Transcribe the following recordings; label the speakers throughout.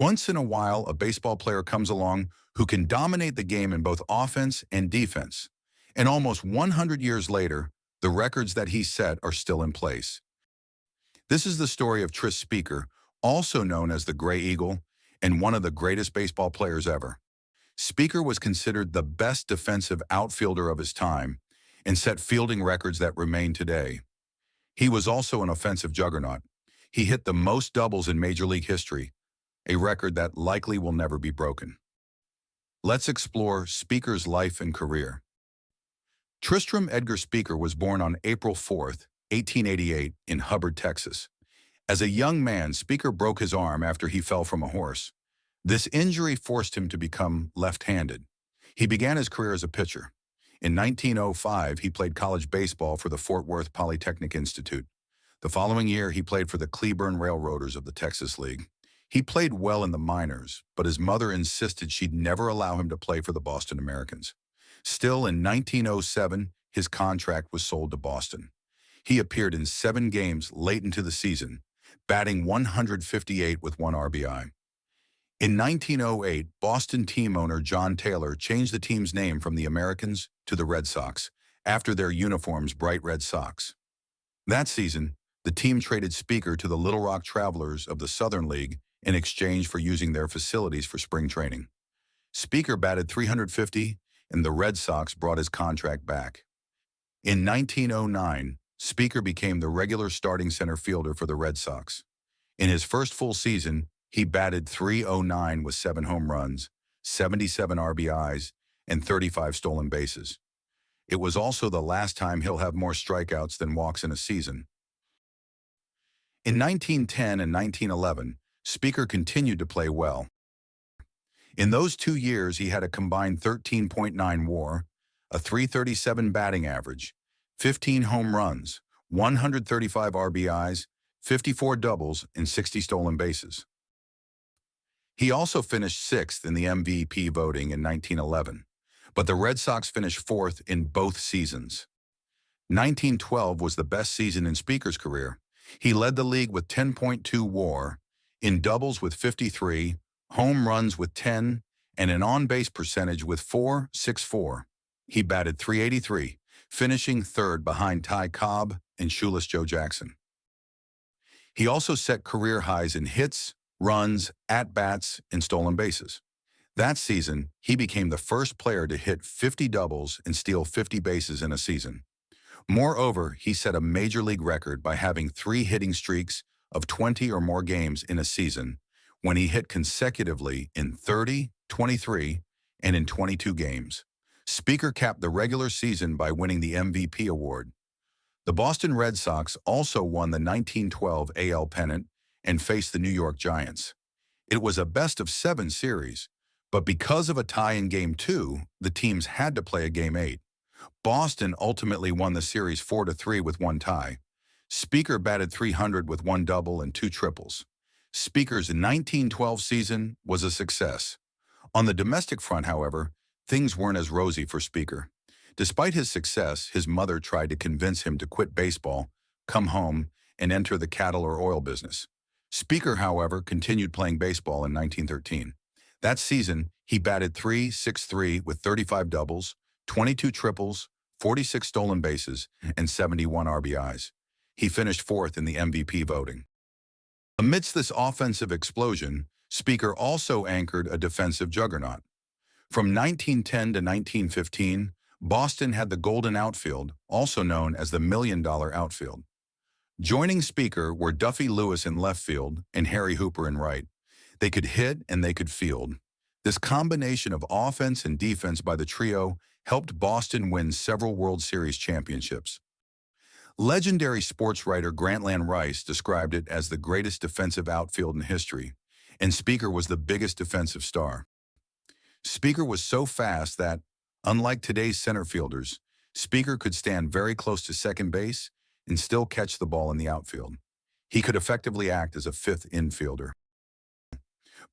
Speaker 1: Once in a while, a baseball player comes along who can dominate the game in both offense and defense. And almost 100 years later, the records that he set are still in place. This is the story of Tris Speaker, also known as the Gray Eagle, and one of the greatest baseball players ever. Speaker was considered the best defensive outfielder of his time and set fielding records that remain today. He was also an offensive juggernaut. He hit the most doubles in Major League history, a record that likely will never be broken. Let's explore Speaker's life and career. Tristram Edgar Speaker was born on April 4th, 1888, in Hubbard, Texas. As a young man, Speaker broke his arm after he fell from a horse. This injury forced him to become left-handed. He began his career as a pitcher. In 1905, he played college baseball for the Fort Worth Polytechnic Institute. The following year, he played for the Cleburne Railroaders of the Texas League. He played well in the minors, but his mother insisted she'd never allow him to play for the Boston Americans. Still, in 1907, his contract was sold to Boston. He appeared in 7 games late into the season, batting 158 with 1 RBI. In 1908, Boston team owner John Taylor changed the team's name from the Americans to the Red Sox, after their uniform's bright red socks. That season, the team traded Speaker to the Little Rock Travelers of the Southern League in exchange for using their facilities for spring training. Speaker batted 350, and the Red Sox brought his contract back. In 1909, Speaker became the regular starting center fielder for the Red Sox. In his first full season, he batted .309 with 7 home runs, 77 RBIs, and 35 stolen bases. It was also the last time he'll have more strikeouts than walks in a season. In 1910 and 1911, Speaker continued to play well. In those 2 years, he had a combined 13.9 WAR, a .337 batting average, 15 home runs, 135 RBIs, 54 doubles, and 60 stolen bases. He also finished 6th in the MVP voting in 1911, but the Red Sox finished 4th in both seasons. 1912 was the best season in Speaker's career. He led the league with 10.2 WAR, in doubles with 53, home runs with 10, and an on-base percentage with .464. He batted .383, finishing 3rd behind Ty Cobb and Shoeless Joe Jackson. He also set career highs in hits, runs, at-bats, and stolen bases. That season, he became the first player to hit 50 doubles and steal 50 bases in a season. Moreover, he set a major league record by having 3 hitting streaks of 20 or more games in a season, when he hit consecutively in 30, 23, and in 22 games. Speaker capped the regular season by winning the MVP award. The Boston Red Sox also won the 1912 AL pennant and faced the New York Giants. It was a best-of-7 series, but because of a tie in Game 2, the teams had to play a Game 8. Boston ultimately won the series 4-3 with 1 tie. Speaker batted .300 with 1 double and 2 triples. Speaker's 1912 season was a success. On the domestic front, however, things weren't as rosy for Speaker. Despite his success, his mother tried to convince him to quit baseball, come home, and enter the cattle or oil business. Speaker, however, continued playing baseball in 1913. That season, he batted .363 with 35 doubles, 22 triples, 46 stolen bases, and 71 RBIs. He finished 4th in the MVP voting. Amidst this offensive explosion, Speaker also anchored a defensive juggernaut. From 1910 to 1915, Boston had the Golden Outfield, also known as the $1 Million Outfield. Joining Speaker were Duffy Lewis in left field and Harry Hooper in right. They could hit and they could field. This combination of offense and defense by the trio helped Boston win several World Series championships. Legendary sports writer Grantland Rice described it as the greatest defensive outfield in history, and Speaker was the biggest defensive star. Speaker was so fast that, unlike today's center fielders, Speaker could stand very close to second base and still catch the ball in the outfield. He could effectively act as a 5th infielder.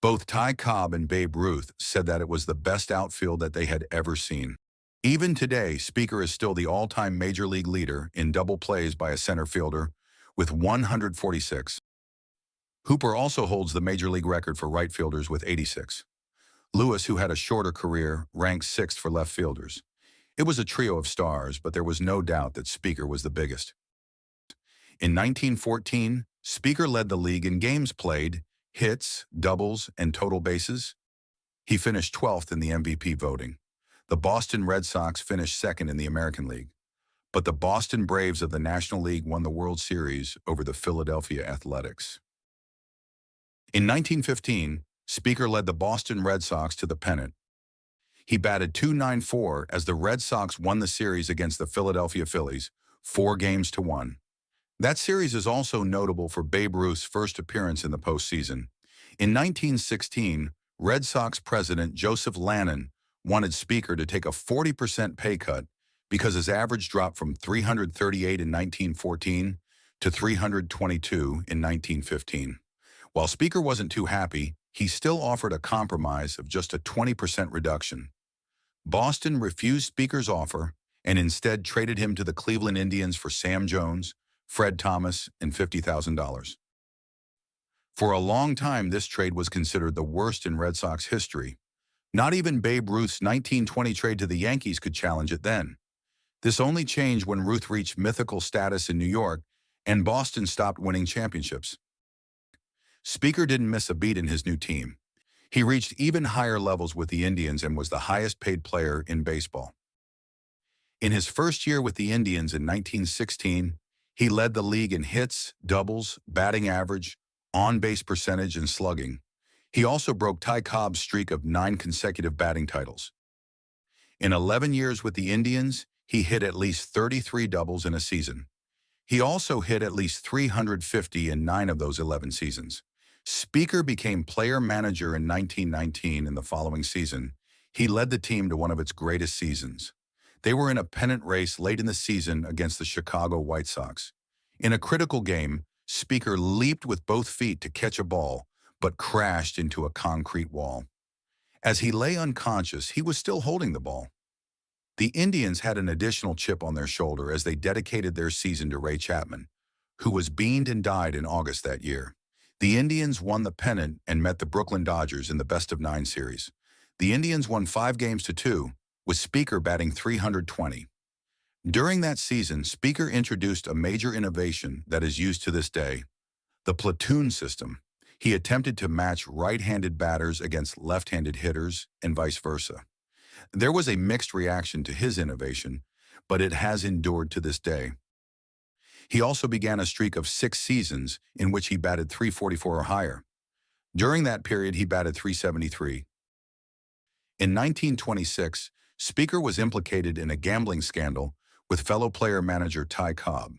Speaker 1: Both Ty Cobb and Babe Ruth said that it was the best outfield that they had ever seen. Even today, Speaker is still the all-time major league leader in double plays by a center fielder with 146. Hooper also holds the major league record for right fielders with 86. Lewis, who had a shorter career, ranked sixth for left fielders. It was a trio of stars, but there was no doubt that Speaker was the biggest. In 1914, Speaker led the league in games played, hits, doubles, and total bases. He finished 12th in the MVP voting. The Boston Red Sox finished second in the American League, but the Boston Braves of the National League won the World Series over the Philadelphia Athletics. In 1915, Speaker led the Boston Red Sox to the pennant. He batted .294 as the Red Sox won the series against the Philadelphia Phillies, 4-1. That series is also notable for Babe Ruth's first appearance in the postseason. In 1916, Red Sox president Joseph Lannon wanted Speaker to take a 40% pay cut because his average dropped from 338 in 1914 to 322 in 1915. While Speaker wasn't too happy, he still offered a compromise of just a 20% reduction. Boston refused Speaker's offer and instead traded him to the Cleveland Indians for Sam Jones, Fred Thomas, and $50,000. For a long time, this trade was considered the worst in Red Sox history. Not even Babe Ruth's 1920 trade to the Yankees could challenge it then. This only changed when Ruth reached mythical status in New York and Boston stopped winning championships. Speaker didn't miss a beat in his new team. He reached even higher levels with the Indians and was the highest-paid player in baseball. In his first year with the Indians in 1916, he led the league in hits, doubles, batting average, on-base percentage, and slugging. He also broke Ty Cobb's streak of 9 consecutive batting titles. In 11 years with the Indians, he hit at least 33 doubles in a season. He also hit at least 350 in 9 of those 11 seasons. Speaker became player-manager in 1919 in the following season. He led the team to one of its greatest seasons. They were in a pennant race late in the season against the Chicago White Sox. In a critical game, Speaker leaped with both feet to catch a ball, but crashed into a concrete wall. As he lay unconscious, he was still holding the ball. The Indians had an additional chip on their shoulder as they dedicated their season to Ray Chapman, who was beamed and died in August that year. The Indians won the pennant and met the Brooklyn Dodgers in the best-of-9 series. The Indians won 5-2, with Speaker batting .320. During that season, Speaker introduced a major innovation that is used to this day, the platoon system. He attempted to match right-handed batters against left-handed hitters and vice versa. There was a mixed reaction to his innovation, but it has endured to this day. He also began a streak of 6 seasons in which he batted .344 or higher. During that period, he batted .373. In 1926, Speaker was implicated in a gambling scandal with fellow player-manager Ty Cobb.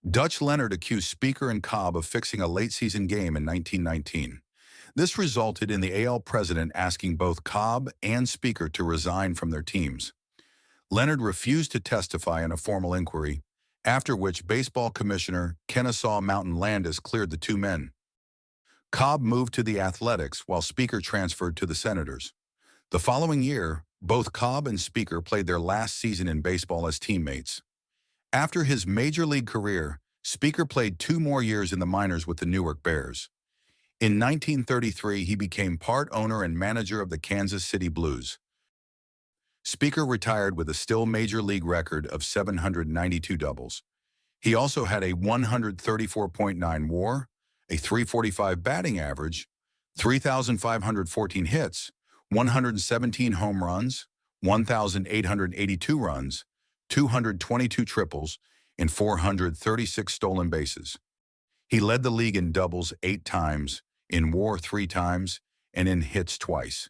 Speaker 1: Dutch Leonard accused Speaker and Cobb of fixing a late-season game in 1919. This resulted in the AL president asking both Cobb and Speaker to resign from their teams. Leonard refused to testify in a formal inquiry, after which baseball commissioner Kennesaw Mountain Landis cleared the two men. Cobb moved to the Athletics while Speaker transferred to the Senators. The following year, both Cobb and Speaker played their last season in baseball as teammates. After his major league career, Speaker played 2 more years in the minors with the Newark Bears. In 1933, he became part owner and manager of the Kansas City Blues. Speaker retired with a still major league record of 792 doubles. He also had a 134.9 WAR, a .345 batting average, 3,514 hits, 117 home runs, 1,882 runs, 222 triples, and 436 stolen bases. He led the league in doubles 8 times, in WAR 3 times, and in hits twice.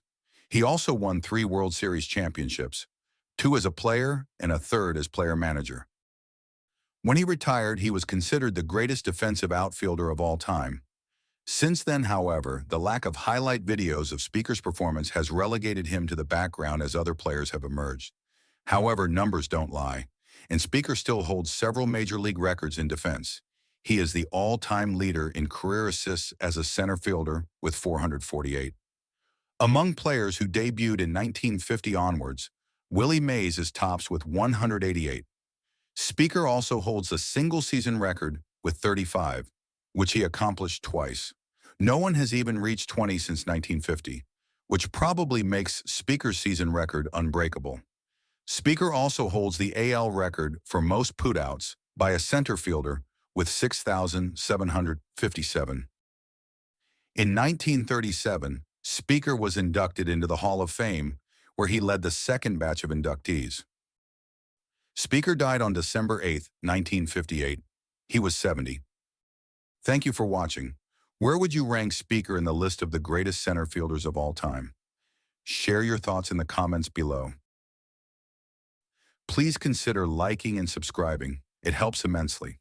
Speaker 1: He also won 3 World Series championships, 2 as a player and a 3rd as player-manager. When he retired, he was considered the greatest defensive outfielder of all time. Since then, however, the lack of highlight videos of Speaker's performance has relegated him to the background as other players have emerged. However, numbers don't lie, and Speaker still holds several major league records in defense. He is the all-time leader in career assists as a center fielder with 448. Among players who debuted in 1950 onwards, Willie Mays is tops with 188. Speaker also holds a single-season record with 35, which he accomplished twice. No one has even reached 20 since 1950, which probably makes Speaker's season record unbreakable. Speaker also holds the AL record for most putouts by a center fielder with 6,757. In 1937, Speaker was inducted into the Hall of Fame, where he led the second batch of inductees. Speaker died on December 8, 1958. He was 70. Thank you for watching. Where would you rank Speaker in the list of the greatest center fielders of all time? Share your thoughts in the comments below. Please consider liking and subscribing. It helps immensely.